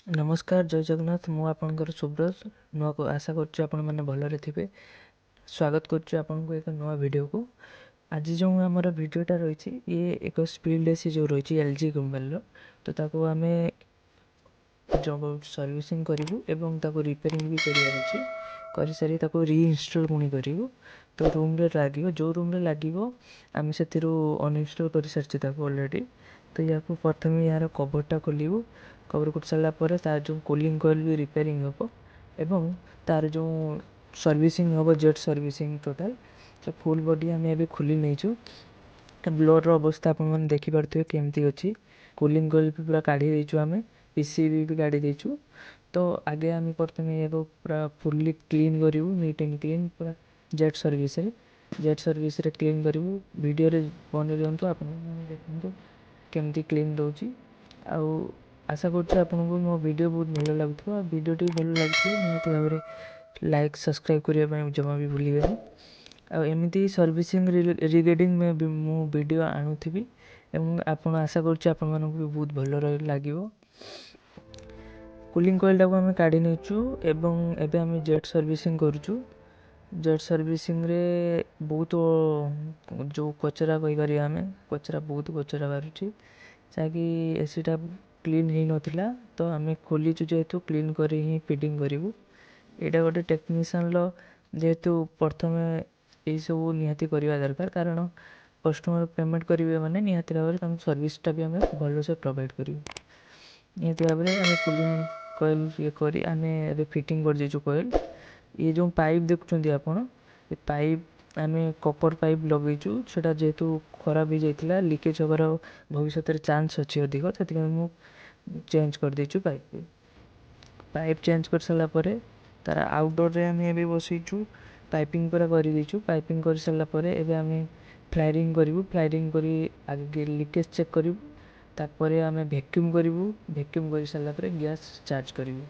नमस्कार जय जगन्नाथ मु आपणकर सुब्रत नुआ को आशा कर आपण मैंने भलरे थे स्वागत कर एक नुआ वीडियो को आज जो आमर वीडियोटा रही ये एक स्पीड एसी जो रही एल जी कंपनी तो ताको आम जो सर्विसिंग करूँ एवं ताको रिपेयरिंग भी कर सारी रीइंस्टॉल पुणी करूँ तो रूम रे लगे जो रूम रे लगे आम से अनइंस्टॉल कर सारी अलरेडी तो या प्रथम यार कभरटा खोलू कवर कर सारापर तार जो कूलिंग कॉइल भी रिपेयरिंग हम एवं तार जो सर्विसिंग हम जेट सर्विसिंग टोटाल तो फुल बॉडी आम ए खोली नहीं ब्लोर अवस्था आप देखिपे केमती अच्छी कूलिंग कॉइल भी पूरा काढ़ी देचु आम पीसीबी भी काढ़ी देचु तो आगे आम प्रथम ये पूरा फुल्ली क्लीन करूँ नीट एंड क्लीन पूरा जेट सर्विस क्लीन करूँ वीडियो बन दिंतु आप देखते केमती क्लीन रोचे आउ आशा करूँ मो वीडियो बहुत भल लगुव वीडियोटी भल लगे निहत भाव में लाइक सब्सक्राइब करने जमा भी भूलें आमती सर्विसिंग रिगार्डिंग में मु वीडियो आणुथी आप आशा करूँ भी बहुत भल लगे कूलिंग कॉइल टाक आम काढ़ी नहींचु एवं एबे आम जेट सर्विसिंग करुचु जेट सर्विसिंग रे बहुत जो कचरा कहीपर आम कचरा बहुत कचरा बाहर जहाँकि एसीटा क्लीन हो नाला तो आम खोलीचु जेहेतु क्लीन कर ही फिटिंग करूँ यहाँ गोटे टेक्नीशियन जेहेतु प्रथम यही सब निहाती करवा दरकार कारण कस्टमर पेमेंट करेंगे मैंने निहाती भाव में सर्विसटा भी आम भल से प्रोवाइड करूँ निहाती भाव में आम कूलिंग कॉइल ये करी आम ए फिटिंग कर दीचु कॉइल ये जो पाइप देखुं आपड़ ये पाइप आम कपर पाइप लगेचु सेटा जेहेतु खराब हो जाता लिकेज हबार भविष्य में चांस अच्छी अधिक से चेंज कर देचु पाइप चेंज कर सारापर तार आउटडोर रे आम ए बसईचु पाइपिंग पूरा कर देचु पाइपिंग कर सारापर एवं आम फ्लायरिंग करूँ फ्लायरिंग कर आगे लिकेज चेक करूँ तापर आम वैक्यूम करूँ वैक्यूम कर सारापर गैस चार्ज करूँ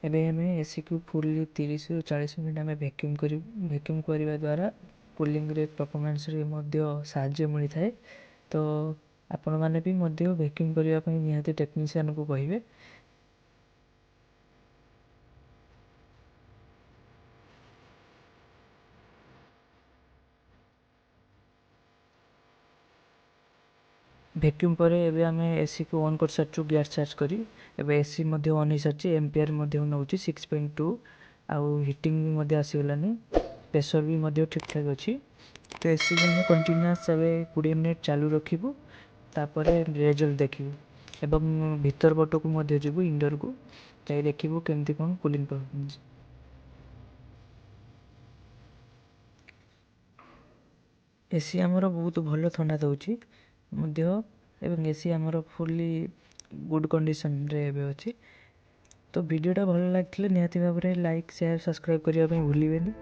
एबे आम एसी को फुल्ली 30 ରୁ 40 मिनट आम वैक्यूम करूँ वैक्यूम करने द्वारा कूलिंग रे परफॉर्मेंस रे साहाय्य मिलता है तो आपण मैंने भी वैक्यूम करने निहाती टेक्नीशियन को कहे वैक्यूम पर एबे आम एसी को ऑन कर सार्चु गैस चार्ज करी एबे एसी ऑन हो सारी एम्पियर नौ 6.2 आउ हिटिंग आसीगलानी प्रेशर भी ठीक ठाक अच्छी तो एसी को कंटिन्यूअस 20 मिनट चालू रखू तापर रिजल्ट देखू एवं भीतर पट को जीवु इंडोर को जाई देखू केमती कौन कूलिंग परफॉर्मेंस एसी आमर बहुत भल थंडा दूची एवं एसी आमर फुल्ली गुड कंडीशन रे अच्छी तो वीडियोटा भल लगे निहाती भाव में लाइक शेयर सब्सक्राइब करने भूलें